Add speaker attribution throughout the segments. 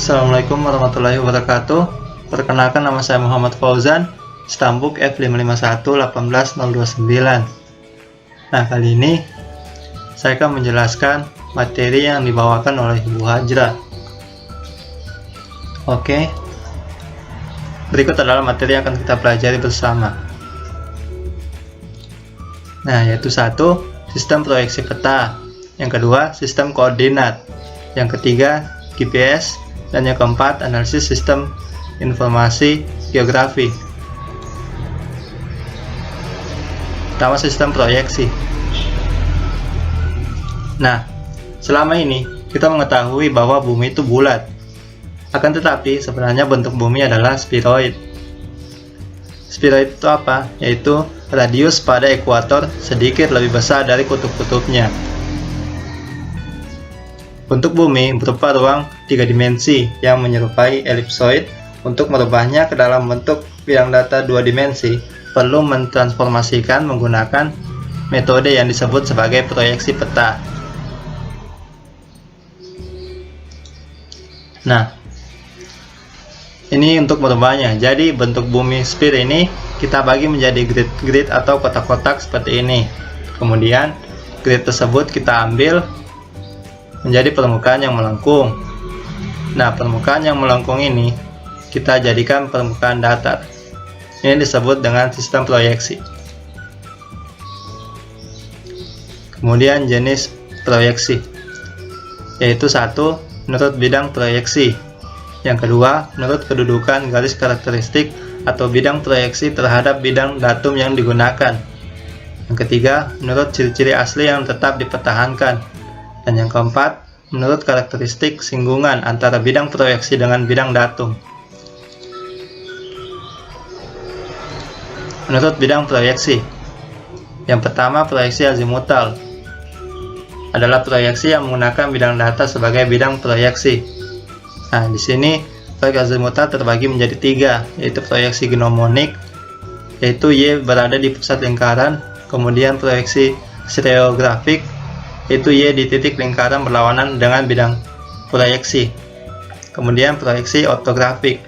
Speaker 1: Assalamualaikum warahmatullahi wabarakatuh. Perkenalkan, nama saya Muhammad Fauzan, Stambuk F551-18029. Nah, kali ini saya akan menjelaskan materi yang dibawakan oleh Ibu Hajra. Oke, berikut adalah materi yang akan kita pelajari bersama. Nah, yaitu 1. Sistem proyeksi peta. Yang kedua, sistem koordinat. Yang ketiga, GPS. Dan yang keempat, analisis sistem informasi geografi. Pertama, sistem proyeksi. Nah, selama ini kita mengetahui bahwa bumi itu bulat. Akan tetapi, sebenarnya bentuk bumi adalah spheroid. Spheroid itu apa? Yaitu radius pada ekuator sedikit lebih besar dari kutub-kutubnya. Bentuk bumi berupa ruang 3 dimensi yang menyerupai elipsoid. Untuk merubahnya ke dalam bentuk bidang data 2 dimensi, perlu mentransformasikan menggunakan metode yang disebut sebagai proyeksi peta. Nah, ini untuk merubahnya. Jadi bentuk bumi sphere ini kita bagi menjadi grid-grid atau kotak-kotak seperti ini. Kemudian grid tersebut kita ambil menjadi permukaan yang melengkung. Nah, permukaan yang melengkung ini kita jadikan permukaan datar. Ini disebut dengan sistem proyeksi. Kemudian jenis proyeksi, yaitu 1. Menurut bidang proyeksi. Yang kedua, menurut kedudukan garis karakteristik atau bidang proyeksi terhadap bidang datum yang digunakan. Yang ketiga, menurut ciri-ciri asli yang tetap dipertahankan. Dan yang keempat, menurut karakteristik singgungan antara bidang proyeksi dengan bidang datum. Menurut bidang proyeksi, yang pertama, proyeksi azimutal adalah proyeksi yang menggunakan bidang data sebagai bidang proyeksi. Nah, di sini proyeksi azimutal terbagi menjadi 3, yaitu proyeksi gnomonik, yaitu Y berada di pusat lingkaran. Kemudian proyeksi stereografik, yaitu Y di titik lingkaran berlawanan dengan bidang proyeksi. Kemudian proyeksi ortografik,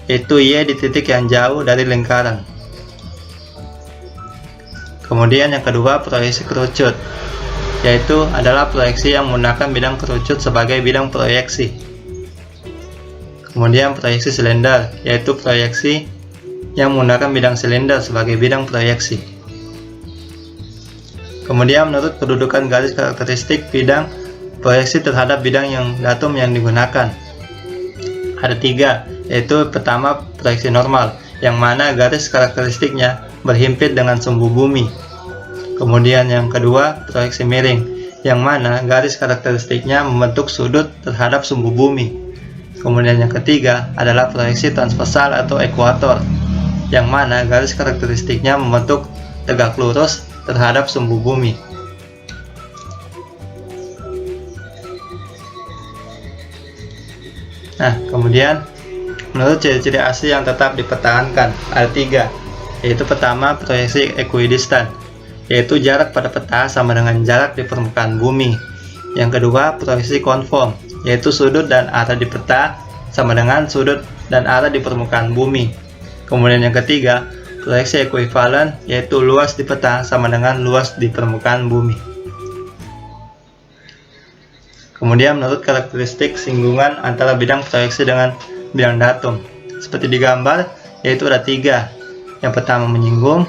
Speaker 1: yaitu Y di titik yang jauh dari lingkaran. Kemudian yang kedua, proyeksi kerucut, yaitu adalah proyeksi yang menggunakan bidang kerucut sebagai bidang proyeksi. Kemudian proyeksi silinder, yaitu proyeksi yang menggunakan bidang silinder sebagai bidang proyeksi. Kemudian menurut kedudukan garis karakteristik bidang proyeksi terhadap bidang yang datum yang digunakan. Ada 3, yaitu pertama, proyeksi normal, yang mana garis karakteristiknya berhimpit dengan sumbu bumi. Kemudian yang kedua, proyeksi miring, yang mana garis karakteristiknya membentuk sudut terhadap sumbu bumi. Kemudian yang ketiga adalah proyeksi transversal atau ekuator, yang mana garis karakteristiknya membentuk tegak lurus terhadap sumbu bumi. Nah, kemudian menurut ciri-ciri asli yang tetap dipertahankan ada 3, yaitu pertama, proyeksi ekuidistan, yaitu jarak pada peta sama dengan jarak di permukaan bumi. Yang kedua, proyeksi konform, yaitu sudut dan arah di peta sama dengan sudut dan arah di permukaan bumi. Kemudian yang ketiga, proyeksi ekuivalen, yaitu luas di peta sama dengan luas di permukaan bumi. Kemudian menurut karakteristik singgungan antara bidang proyeksi dengan bidang datum, seperti di gambar, yaitu ada 3. Yang pertama, menyinggung,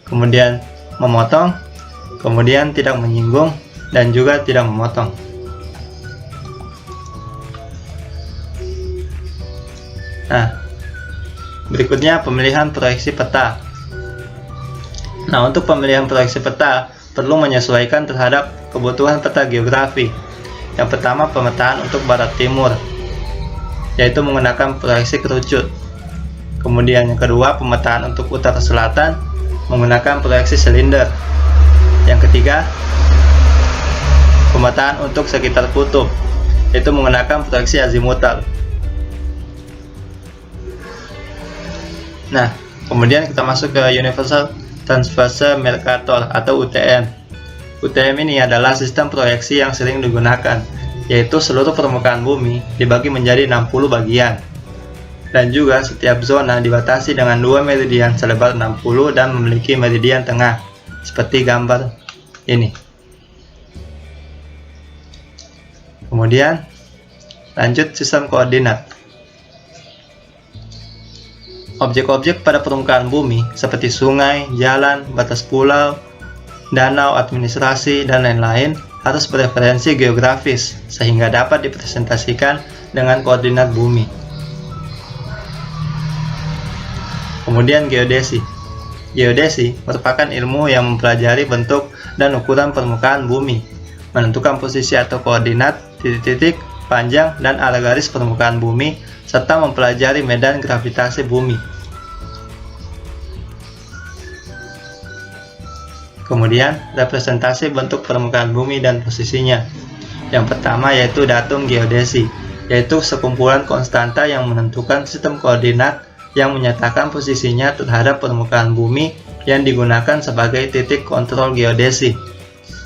Speaker 1: kemudian memotong, kemudian tidak menyinggung, dan juga tidak memotong. Nah, berikutnya pemilihan proyeksi peta. Nah, untuk pemilihan proyeksi peta perlu menyesuaikan terhadap kebutuhan peta geografi. Yang pertama, pemetaan untuk barat timur, yaitu menggunakan proyeksi kerucut. Kemudian yang kedua, pemetaan untuk utara selatan menggunakan proyeksi silinder. Yang ketiga, pemetaan untuk sekitar kutub, yaitu menggunakan proyeksi azimutal. Nah, kemudian kita masuk ke Universal Transverse Mercator atau UTM. UTM ini adalah sistem proyeksi yang sering digunakan, yaitu seluruh permukaan bumi dibagi menjadi 60 bagian. Dan juga setiap zona dibatasi dengan 2 meridian selebar 60 dan memiliki meridian tengah, seperti gambar ini. Kemudian lanjut sistem koordinat. Objek-objek pada permukaan bumi seperti sungai, jalan, batas pulau, danau, administrasi, dan lain-lain harus bereferensi geografis sehingga dapat dipresentasikan dengan koordinat bumi. Kemudian geodesi. Geodesi merupakan ilmu yang mempelajari bentuk dan ukuran permukaan bumi, menentukan posisi atau koordinat, titik-titik, panjang, dan arah garis permukaan bumi, serta mempelajari medan gravitasi bumi. Kemudian, representasi bentuk permukaan bumi dan posisinya. Yang pertama yaitu datum geodesi, yaitu sekumpulan konstanta yang menentukan sistem koordinat yang menyatakan posisinya terhadap permukaan bumi yang digunakan sebagai titik kontrol geodesi.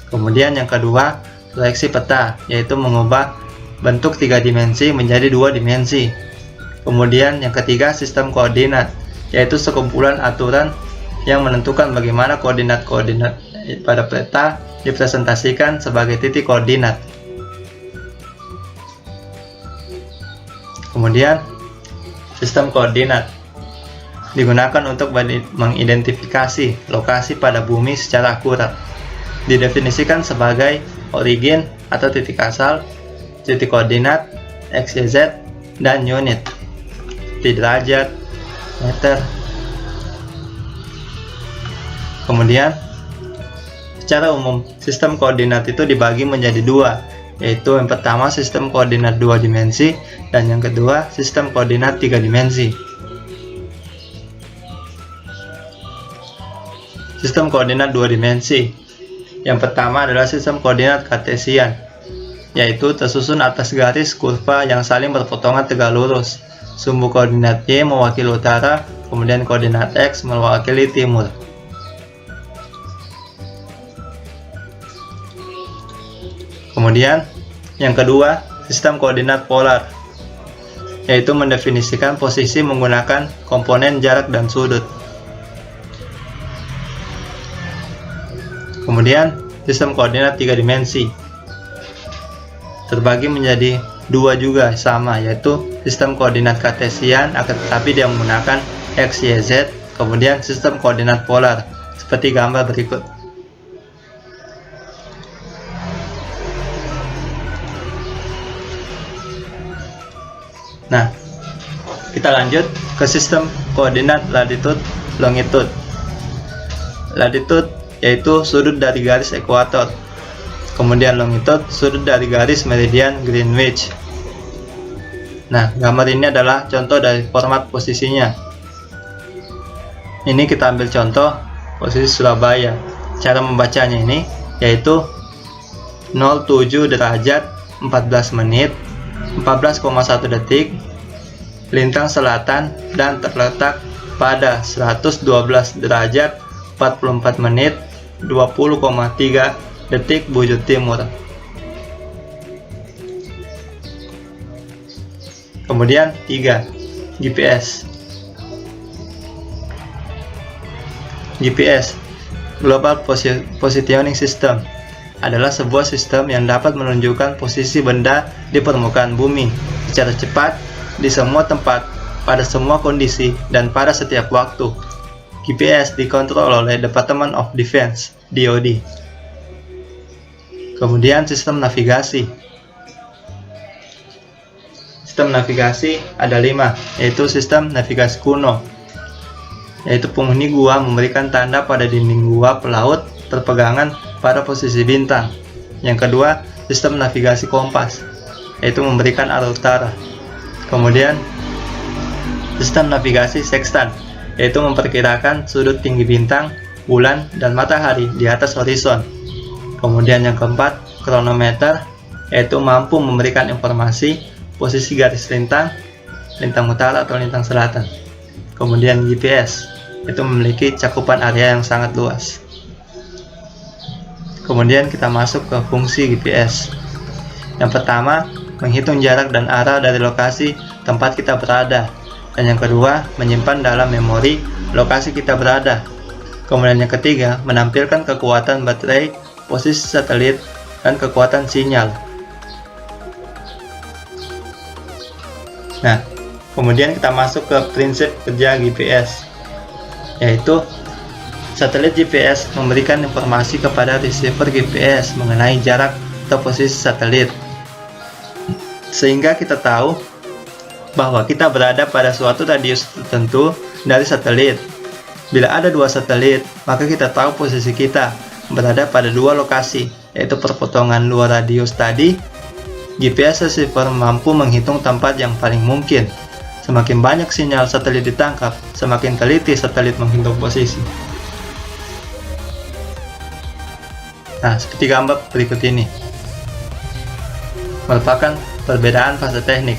Speaker 1: Kemudian yang kedua, proyeksi peta, yaitu mengubah bentuk 3 dimensi menjadi 2 dimensi. Kemudian yang ketiga, sistem koordinat, yaitu sekumpulan aturan yang menentukan bagaimana koordinat-koordinat pada peta dipresentasikan sebagai titik koordinat. Kemudian, sistem koordinat digunakan untuk mengidentifikasi lokasi pada bumi secara akurat. Didefinisikan sebagai origin atau titik asal, titik koordinat, x, y, z, dan unit, seperti derajat, meter. Kemudian, secara umum, sistem koordinat itu dibagi menjadi 2, yaitu yang pertama sistem koordinat 2 dimensi, dan yang kedua sistem koordinat 3 dimensi. Sistem koordinat 2 dimensi. Yang pertama adalah sistem koordinat kartesian, yaitu tersusun atas garis kurva yang saling berpotongan tegak lurus. Sumbu koordinat Y mewakili utara, kemudian koordinat X mewakili timur. Kemudian, yang kedua, sistem koordinat polar, yaitu mendefinisikan posisi menggunakan komponen jarak dan sudut. Kemudian, sistem koordinat 3 dimensi terbagi menjadi 2 juga sama, yaitu sistem koordinat kartesian tetapi dia menggunakan X, Y, Z, kemudian sistem koordinat polar seperti gambar berikut. Nah, kita lanjut ke sistem koordinat latitude, longitude. Latitude yaitu sudut dari garis ekuator. Kemudian longitude, sudut dari garis meridian Greenwich. Nah, gambar ini adalah contoh dari format posisinya. Ini kita ambil contoh posisi Surabaya. Cara membacanya ini yaitu 07 derajat 14 menit 14,1 detik lintang selatan dan terletak pada 112 derajat 44 menit 20,3 detik bujur timur. Kemudian 3. GPS. GPS, Global Positioning System, adalah sebuah sistem yang dapat menunjukkan posisi benda di permukaan bumi secara cepat di semua tempat, pada semua kondisi, dan pada setiap waktu. GPS dikontrol oleh Department of Defense, DoD. Kemudian sistem navigasi. Sistem navigasi ada 5, yaitu sistem navigasi kuno, yaitu penghuni gua memberikan tanda pada dinding gua pelaut terpegangan pada posisi bintang. Yang kedua, sistem navigasi kompas, yaitu memberikan arah utara. Kemudian, sistem navigasi sextant, yaitu memperkirakan sudut tinggi bintang, bulan, dan matahari di atas horizon. Kemudian yang keempat, kronometer, yaitu mampu memberikan informasi posisi garis lintang, lintang utara atau lintang selatan. Kemudian GPS, itu memiliki cakupan area yang sangat luas. Kemudian kita masuk ke fungsi GPS. Yang pertama, menghitung jarak dan arah dari lokasi tempat kita berada. Dan yang kedua, menyimpan dalam memori lokasi kita berada. Kemudian yang ketiga, menampilkan kekuatan baterai, posisi satelit, dan kekuatan sinyal. Nah, kemudian kita masuk ke prinsip kerja GPS, yaitu satelit GPS memberikan informasi kepada receiver GPS mengenai jarak atau posisi satelit, sehingga kita tahu bahwa kita berada pada suatu radius tertentu dari satelit. Bila ada dua satelit, maka kita tahu posisi kita berada pada dua lokasi, yaitu perpotongan dua radius tadi. GPS receiver mampu menghitung tempat yang paling mungkin. Semakin banyak sinyal satelit ditangkap, semakin teliti satelit menghitung posisi. Nah, seperti gambar berikut ini merupakan perbedaan fase teknik.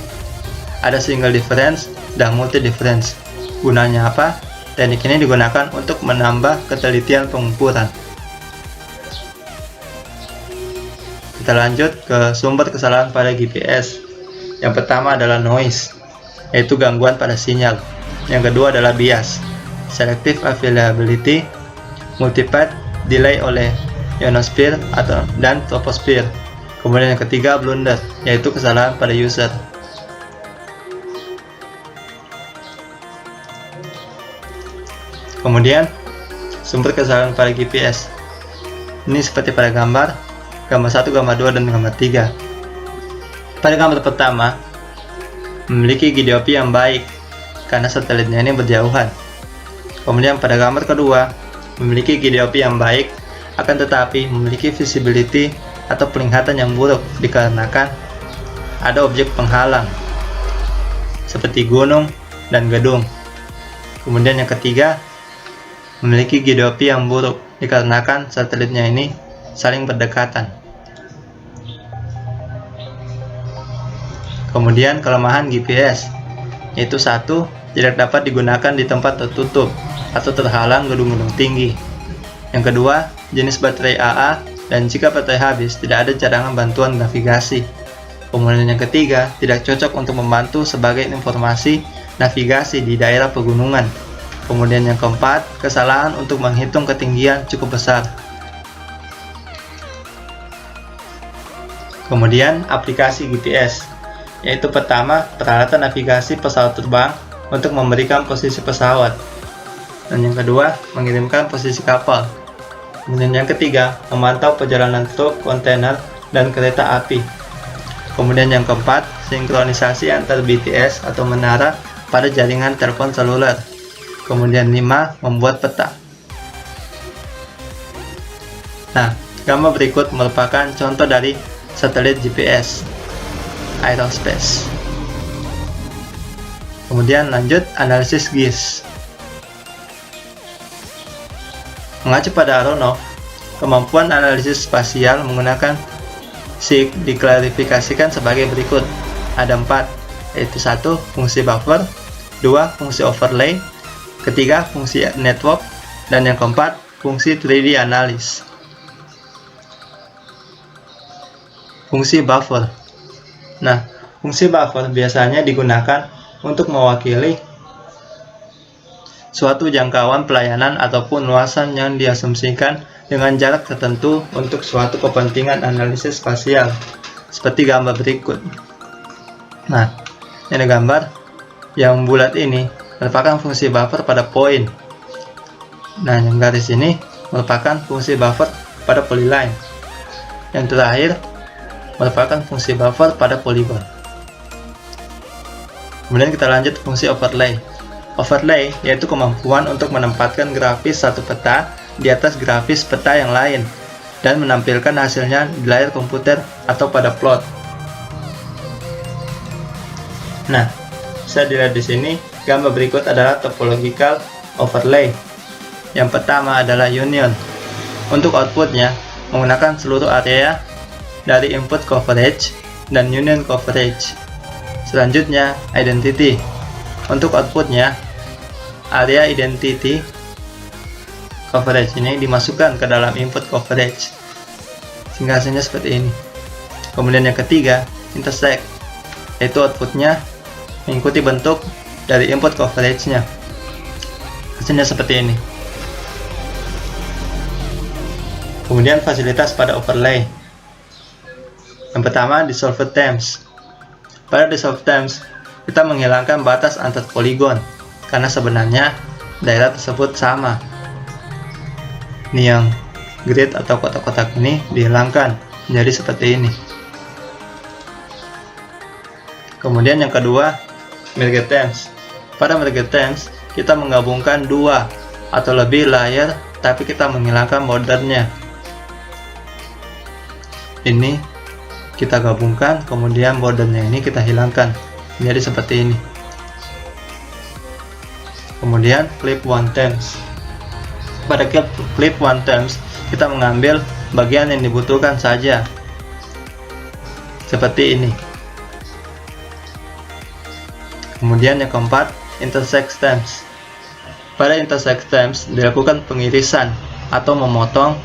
Speaker 1: Ada single difference dan multi difference. Gunanya apa? Teknik ini digunakan untuk menambah ketelitian pengukuran. Kita lanjut ke sumber kesalahan pada GPS. Yang pertama adalah noise, yaitu gangguan pada sinyal. Yang kedua adalah bias, selective availability, multipath delay oleh ionosphere dan troposphere. Kemudian yang ketiga blunder, yaitu kesalahan pada user. Kemudian sumber kesalahan pada GPS. Ini seperti pada gambar 1, gambar 2, dan gambar 3. Pada gambar pertama, memiliki gideopi yang baik karena satelitnya ini berjauhan. Kemudian pada gambar kedua, memiliki gideopi yang baik, akan tetapi memiliki visibility atau penglihatan yang buruk dikarenakan ada objek penghalang seperti gunung dan gedung. Kemudian yang ketiga, memiliki gideopi yang buruk dikarenakan satelitnya ini saling berdekatan. Kemudian kelemahan GPS, yaitu 1, tidak dapat digunakan di tempat tertutup atau terhalang gedung-gedung tinggi. Yang kedua, jenis baterai AA, dan jika baterai habis, tidak ada cadangan bantuan navigasi. Kemudian yang ketiga, tidak cocok untuk membantu sebagai informasi navigasi di daerah pegunungan. Kemudian yang keempat, kesalahan untuk menghitung ketinggian cukup besar. Kemudian aplikasi GPS, yaitu pertama, peralatan navigasi pesawat terbang untuk memberikan posisi pesawat. Dan yang kedua, mengirimkan posisi kapal. Kemudian yang ketiga, memantau perjalanan truk, kontainer, dan kereta api. Kemudian yang keempat, sinkronisasi antar BTS atau menara pada jaringan telepon seluler. Kemudian 5, membuat peta. Nah, gambar berikut merupakan contoh dari satelit GPS aerospace. Kemudian lanjut analisis GIS. Mengacu pada Aronoff, kemampuan analisis spasial menggunakan SIG diklarifikasikan sebagai berikut. Ada 4, yaitu 1, fungsi buffer, 2, fungsi overlay, ketiga, fungsi network, dan yang keempat, fungsi 3D analysis. Fungsi buffer. Nah, fungsi buffer biasanya digunakan untuk mewakili suatu jangkauan pelayanan ataupun luasan yang diasumsikan dengan jarak tertentu untuk suatu kepentingan analisis spasial, seperti gambar berikut. Nah, ini gambar yang bulat ini merupakan fungsi buffer pada poin. Nah, yang garis ini merupakan fungsi buffer pada polyline. Yang terakhir merupakan fungsi buffer pada polygon. Kemudian kita lanjut fungsi overlay. Overlay yaitu kemampuan untuk menempatkan grafis satu peta di atas grafis peta yang lain dan menampilkan hasilnya di layar komputer atau pada plot. Nah, bisa dilihat di sini, gambar berikut adalah topological overlay. Yang pertama adalah union. Untuk outputnya menggunakan seluruh area dari input coverage dan union coverage. Selanjutnya, identity. Untuk outputnya, area identity coverage ini dimasukkan ke dalam input coverage sehingga hasilnya seperti ini. Kemudian yang ketiga, intersect, yaitu outputnya mengikuti bentuk dari input coverage-nya. Hasilnya seperti ini. Kemudian fasilitas pada overlay. Yang pertama, dissolved terms. Pada dissolved terms, kita menghilangkan batas antar poligon karena sebenarnya daerah tersebut sama. Ini yang grid atau kotak-kotak ini dihilangkan menjadi seperti ini. Kemudian yang kedua, merge terms. Pada merge terms, kita menggabungkan dua atau lebih layer, tapi kita menghilangkan bordernya. Ini kita gabungkan, kemudian bordernya ini kita hilangkan menjadi seperti ini. Kemudian clip one terms. Pada clip one terms, kita mengambil bagian yang dibutuhkan saja, seperti ini. Kemudian yang keempat, intersect terms. Pada intersect terms dilakukan pengirisan atau memotong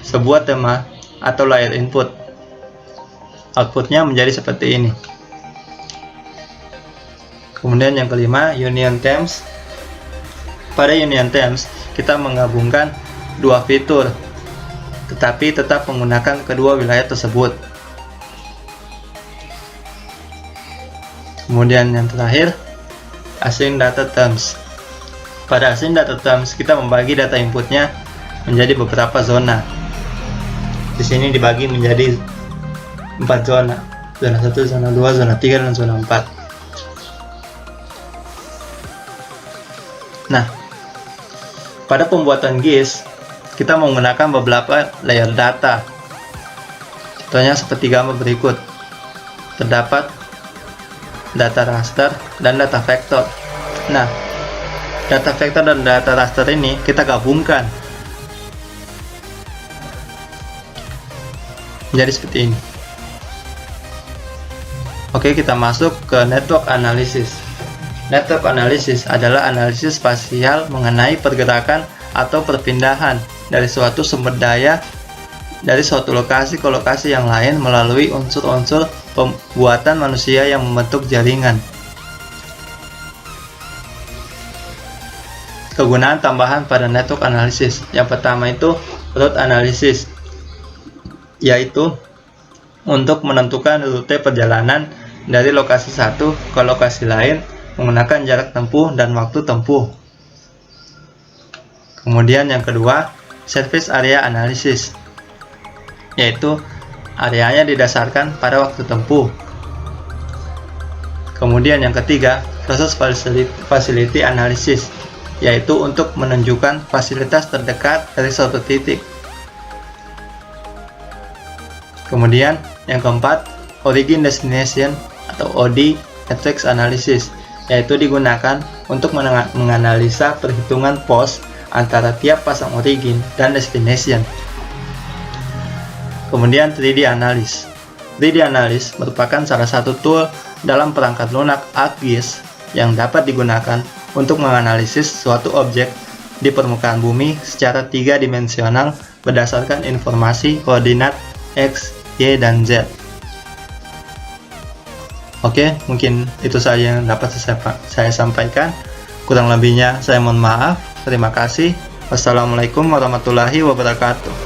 Speaker 1: sebuah tema atau layer input. Outputnya menjadi seperti ini. Kemudian yang kelima, union terms. Pada union terms, kita menggabungkan dua fitur, tetapi tetap menggunakan kedua wilayah tersebut. Kemudian yang terakhir, async data terms. Pada async data terms, kita membagi data inputnya menjadi beberapa zona. Di sini dibagi menjadi 4 zona. Zona 1, zona 2, zona 3, dan zona 4. Nah, pada pembuatan GIS, kita menggunakan beberapa layer data. Contohnya seperti gambar berikut. Terdapat data raster dan data vektor. Nah, data vektor dan data raster ini kita gabungkan menjadi seperti ini. Oke, kita masuk ke network analysis. Network analysis adalah analisis spasial mengenai pergerakan atau perpindahan dari suatu sumber daya dari suatu lokasi ke lokasi yang lain melalui unsur-unsur pembuatan manusia yang membentuk jaringan. Kegunaan tambahan pada network analysis. Yang pertama itu route analysis, yaitu untuk menentukan rute perjalanan dari lokasi satu ke lokasi lain menggunakan jarak tempuh dan waktu tempuh. Kemudian yang kedua, surface area analysis, yaitu areanya didasarkan pada waktu tempuh. Kemudian yang ketiga, process facility analysis, yaitu untuk menunjukkan fasilitas terdekat dari suatu titik. Kemudian yang keempat, origin destination atau OD matrix analysis, yaitu digunakan untuk menganalisa perhitungan pos antara tiap pasang origin dan destination. Kemudian 3D analysis. 3D analysis merupakan salah satu tool dalam perangkat lunak ArcGIS yang dapat digunakan untuk menganalisis suatu objek di permukaan bumi secara 3-dimensional berdasarkan informasi koordinat X, Y, dan Z. Oke, mungkin itu saja yang dapat saya sampaikan. Kurang lebihnya saya mohon maaf. Terima kasih. Wassalamualaikum warahmatullahi wabarakatuh.